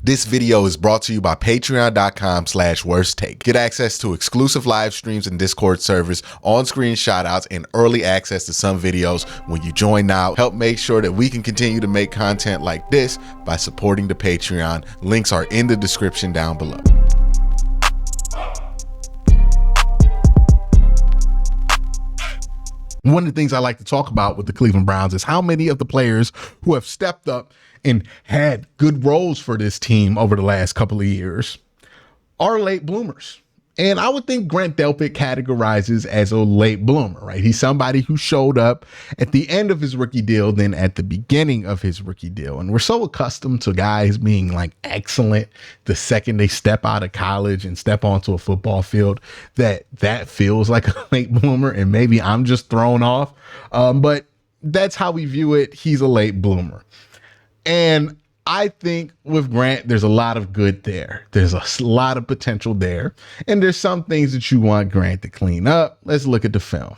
This video is brought to you by patreon.com/worsttake. Get access to exclusive live streams and Discord servers, on-screen shoutouts, and early access to some videos when you join now. Help make sure that we can continue to make content like this by supporting the Patreon. Links are in the description down below. One of the things I like to talk about with the Cleveland Browns is how many of the players who have stepped up and had good roles for this team over the last couple of years are late bloomers. And I would think Grant Delpit categorizes as a late bloomer, right? He's somebody who showed up at the end of his rookie deal than at the beginning of his rookie deal. And we're so accustomed to guys being like excellent the second they step out of college and step onto a football field that feels like a late bloomer. And maybe I'm just thrown off. But that's how we view it. He's a late bloomer. And I think with Grant, there's a lot of good there. There's a lot of potential there. And there's some things that you want Grant to clean up. Let's look at the film.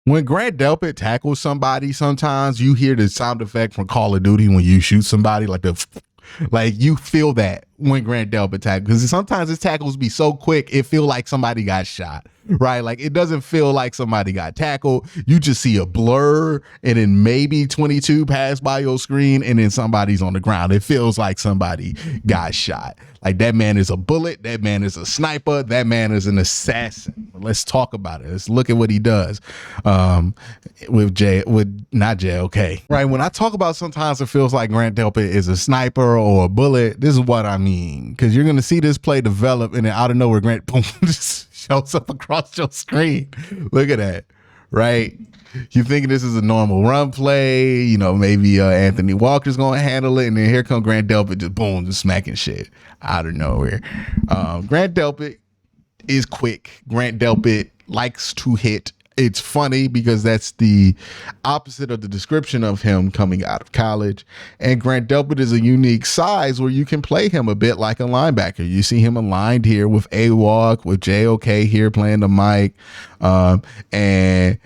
When Grant Delpit tackles somebody, sometimes you hear the sound effect from Call of Duty when you shoot somebody, like you feel that when Grant Delpit tackles, because sometimes his tackles be so quick, it feel like somebody got shot, right? Like it doesn't feel like somebody got tackled. You just see a blur and then maybe 22 pass by your screen and then somebody's on the ground. It feels like somebody got shot. Like that man is a bullet. That man is a sniper. That man is an assassin. Let's talk about it. Let's look at what he does with not JOK, right? When I talk about sometimes it feels like Grant Delpit is a sniper or a bullet, this is what I mean. Because you're going to see this play develop and then out of nowhere, Grant boom, just shows up across your screen. Look at that, right? You think this is a normal run play, you know, maybe Anthony Walker's going to handle it. And then here come Grant Delpit, just boom, just smacking shit out of nowhere. Grant Delpit is quick. Grant Delpit likes to hit. It's funny because that's the opposite of the description of him coming out of college. And Grant Delpit is a unique size where you can play him a bit like a linebacker. You see him aligned here with A-Walk, with JOK here playing the mic, and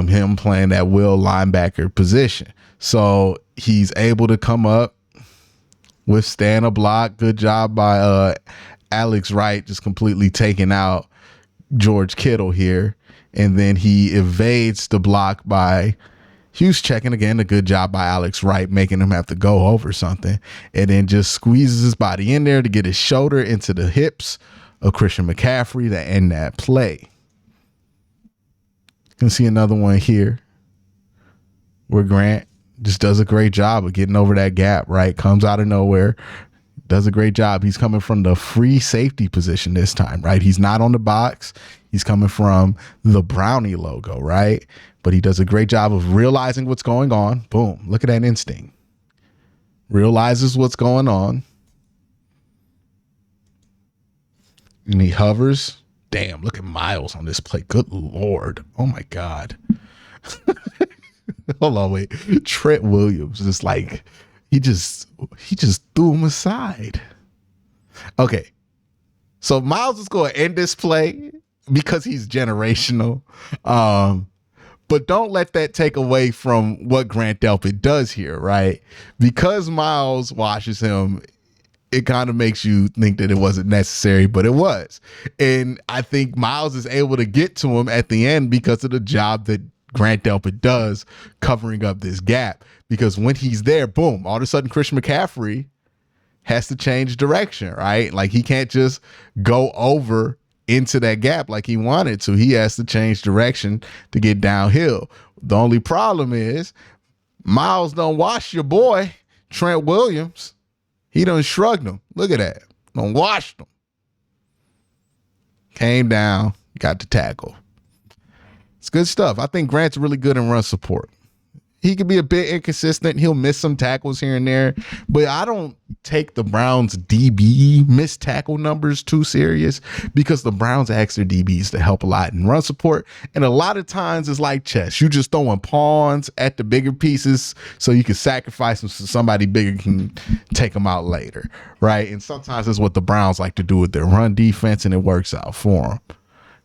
him playing that will linebacker position. So he's able to come up, withstand a block. Good job by Alex Wright, just completely taking out George Kittle here. And then he evades the block by Hughes checking again. A good job by Alex Wright, making him have to go over something. And then just squeezes his body in there to get his shoulder into the hips of Christian McCaffrey to end that play. You can see another one here where Grant just does a great job of getting over that gap, right? Comes out of nowhere. Does a great job. He's coming from the free safety position this time, right? He's not on the box. He's coming from the Brownie logo, right? But he does a great job of realizing what's going on. Boom. Look at that instinct. Realizes what's going on. And he hovers. Damn, look at Miles on this play. Good Lord. Oh, my God. Hold on, wait. Trent Williams is like, he just threw him aside. Okay. So Miles is going to end this play because he's generational. But don't let that take away from what Grant Delpit does here, right? Because Miles washes him, it kind of makes you think that it wasn't necessary, but it was. And I think Miles is able to get to him at the end because of the job that Grant Delpit does covering up this gap. Because when he's there, boom, all of a sudden Christian McCaffrey has to change direction, right? Like he can't just go over into that gap like he wanted to. He has to change direction to get downhill. The only problem is Miles done washed your boy, Trent Williams. He done shrugged him. Look at that. Done washed him. Came down, got the tackle. It's good stuff. I think Grant's really good in run support. He could be a bit inconsistent. He'll miss some tackles here and there, but I don't take the Browns DB missed tackle numbers too serious because the Browns ask their DBs to help a lot in run support. And a lot of times it's like chess. You just throwing pawns at the bigger pieces so you can sacrifice them so somebody bigger can take them out later, right? And sometimes that's what the Browns like to do with their run defense, and it works out for them.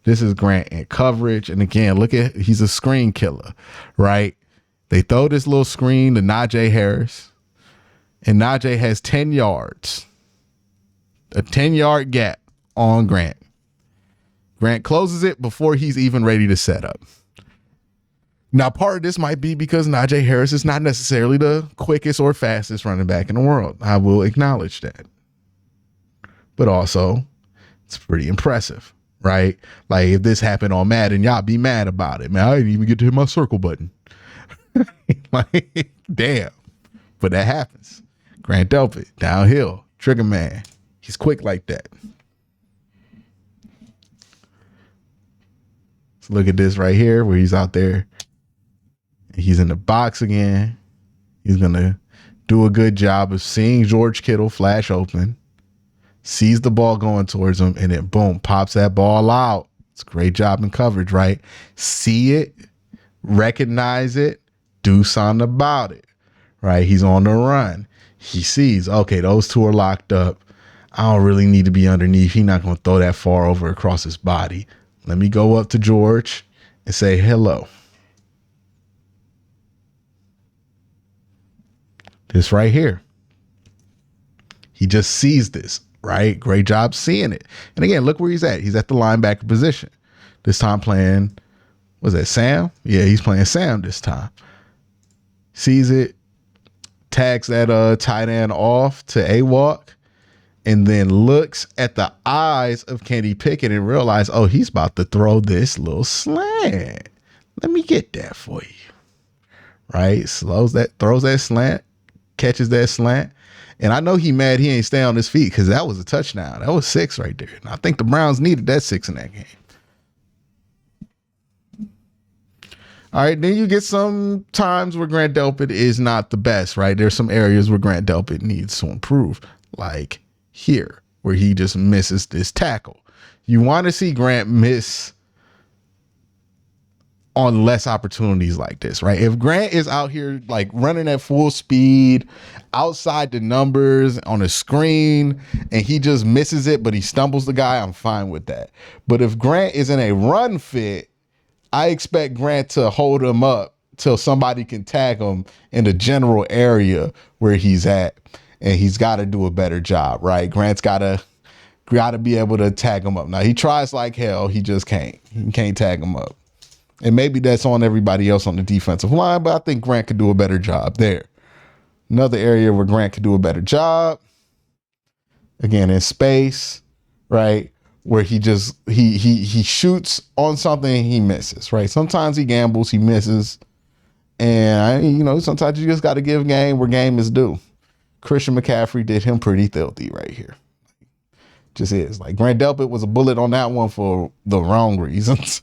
This is Grant in coverage. And again, look at, he's a screen killer, right? They throw this little screen to Najee Harris, and Najee has 10 yards. a 10-yard gap on Grant. Grant closes it before he's even ready to set up. Now, part of this might be because Najee Harris is not necessarily the quickest or fastest running back in the world. I will acknowledge that. But also, it's pretty impressive, right? Like, if this happened on Madden, y'all be mad about it. Man, I didn't even get to hit my circle button. Like, damn. But that happens. Grant Delpit, downhill, trigger man. He's quick like that. So look at this right here where he's out there. He's in the box again. He's going to do a good job of seeing George Kittle flash open, sees the ball going towards him, and then boom, pops that ball out. It's a great job in coverage, right? See it, recognize it, do something about it, right? He's on the run. He sees, okay, those two are locked up. I don't really need to be underneath. He's not going to throw that far over across his body. Let me go up to George and say hello. This right here. He just sees this, right? Great job seeing it. And again, look where he's at. He's at the linebacker position. This time playing, was that Sam? Yeah, he's playing Sam this time. Sees it, tags that tight end off to A-Walk, and then looks at the eyes of Kenny Pickett and realize, oh, he's about to throw this little slant. Let me get that for you. Right? Throws that slant, catches that slant. And I know he mad he ain't stay on his feet because that was a touchdown. That was 6 right there. And I think the Browns needed that 6 in that game. All right, then you get some times where Grant Delpit is not the best, right? There's some areas where Grant Delpit needs to improve, like here, where he just misses this tackle. You want to see Grant miss on less opportunities like this, right? If Grant is out here like running at full speed outside the numbers on a screen and he just misses it, but he stumbles the guy, I'm fine with that. But if Grant is in a run fit, I expect Grant to hold him up till somebody can tag him in the general area where he's at, and he's got to do a better job, right? Grant's got to be able to tag him up. Now, he tries like hell. He just can't. He can't tag him up. And maybe that's on everybody else on the defensive line, but I think Grant could do a better job there. Another area where Grant could do a better job, again, in space, right? Where he shoots on something, he misses, right? Sometimes he gambles, he misses. And, sometimes you just got to give game where game is due. Christian McCaffrey did him pretty filthy right here. Just is. Like, Grant Delpit was a bullet on that one for the wrong reasons.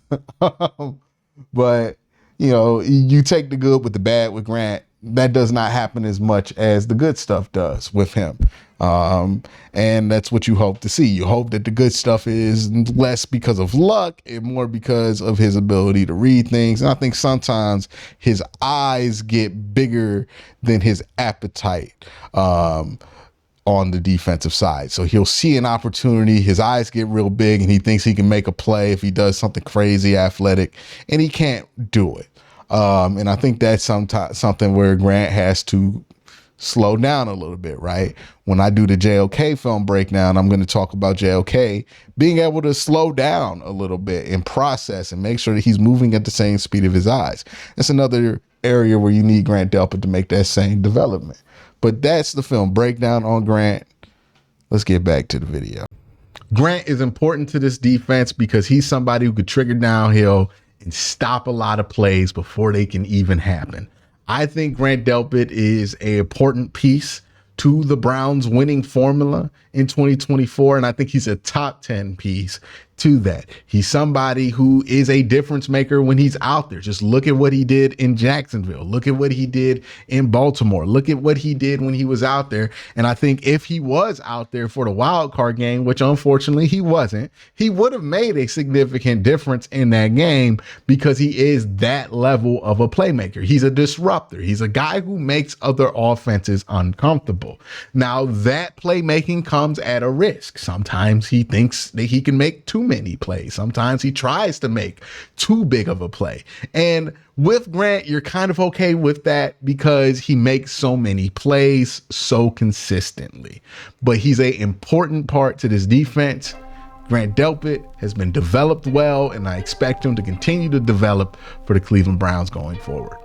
But, you take the good with the bad with Grant. That does not happen as much as the good stuff does with him. And that's what you hope to see. You hope that the good stuff is less because of luck and more because of his ability to read things. And I think sometimes his eyes get bigger than his appetite on the defensive side. So he'll see an opportunity, his eyes get real big, and he thinks he can make a play if he does something crazy athletic, and he can't do it. And I think that's something where Grant has to slow down a little bit, right? When I do the JOK film breakdown, I'm going to talk about JOK being able to slow down a little bit and process and make sure that he's moving at the same speed of his eyes. That's another area where you need Grant Delpit to make that same development. But that's the film breakdown on Grant. Let's get back to the video. Grant is important to this defense because he's somebody who could trigger downhill and stop a lot of plays before they can even happen. I think Grant Delpit is an important piece to the Browns winning formula in 2024. And I think he's a top 10 piece to that. He's somebody who is a difference maker when he's out there. Just look at what he did in Jacksonville. Look at what he did in Baltimore. Look at what he did when he was out there. And I think if he was out there for the wild card game, which unfortunately he wasn't, he would have made a significant difference in that game because he is that level of a playmaker. He's a disruptor. He's a guy who makes other offenses uncomfortable. Now, that playmaking comes at a risk. Sometimes he thinks that he can make too many plays. Sometimes he tries to make too big of a play. And with Grant, you're kind of okay with that because he makes so many plays so consistently. But he's an important part to this defense. Grant Delpit has been developed well, and I expect him to continue to develop for the Cleveland Browns going forward.